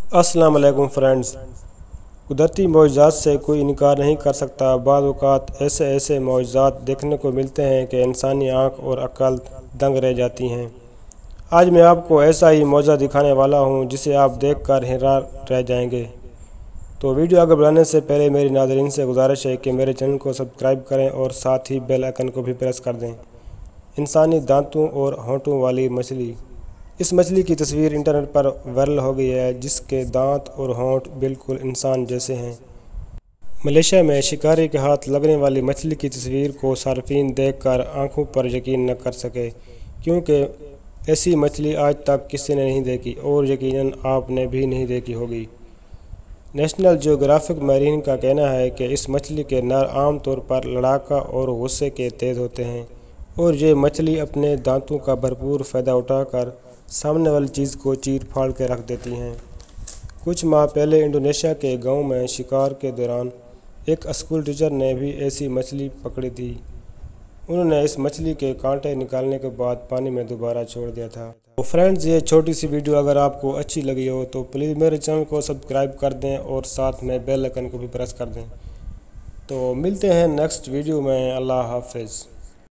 अस्सलाम वालेकुम फ्रेंड्स। कुदरती मौजज़ात से कोई इनकार नहीं कर सकता। बाज़ औक़ात ऐसे मौजज़ात देखने को मिलते हैं कि इंसानी आँख और अक़ल दंग रह जाती हैं। आज मैं आपको ऐसा ही मौजज़ा दिखाने वाला हूँ जिसे आप देखकर हैरान रह जाएंगे। तो वीडियो आगे बढ़ाने से पहले मेरी नाज़रीन से गुजारिश है कि मेरे चैनल को सब्सक्राइब करें और साथ ही बेल आइकन को भी प्रेस कर दें। इंसानी दांतों और होंठों वाली मछली। इस मछली की तस्वीर इंटरनेट पर वायरल हो गई है, जिसके दांत और होंठ बिल्कुल इंसान जैसे हैं। मलेशिया में शिकारी के हाथ लगने वाली मछली की तस्वीर को सार्फिन देखकर आंखों पर यकीन न कर सके, क्योंकि ऐसी मछली आज तक किसी ने नहीं देखी और यकीनन आपने भी नहीं देखी होगी। नेशनल जियोग्राफिक मैरीन का कहना है कि इस मछली के नर आमतौर पर लड़ाका और गुस्से के तेज होते हैं और ये मछली अपने दांतों का भरपूर फ़ायदा उठाकर सामने वाली चीज़ को चीर फाड़ के रख देती हैं। कुछ माह पहले इंडोनेशिया के गांव में शिकार के दौरान एक स्कूल टीचर ने भी ऐसी मछली पकड़ी थी। उन्होंने इस मछली के कांटे निकालने के बाद पानी में दोबारा छोड़ दिया था। तो फ्रेंड्स, ये छोटी सी वीडियो अगर आपको अच्छी लगी हो तो प्लीज़ मेरे चैनल को सब्सक्राइब कर दें और साथ में बेल आइकन को भी प्रेस कर दें। तो मिलते हैं नेक्स्ट वीडियो में। अल्लाह हाफिज़।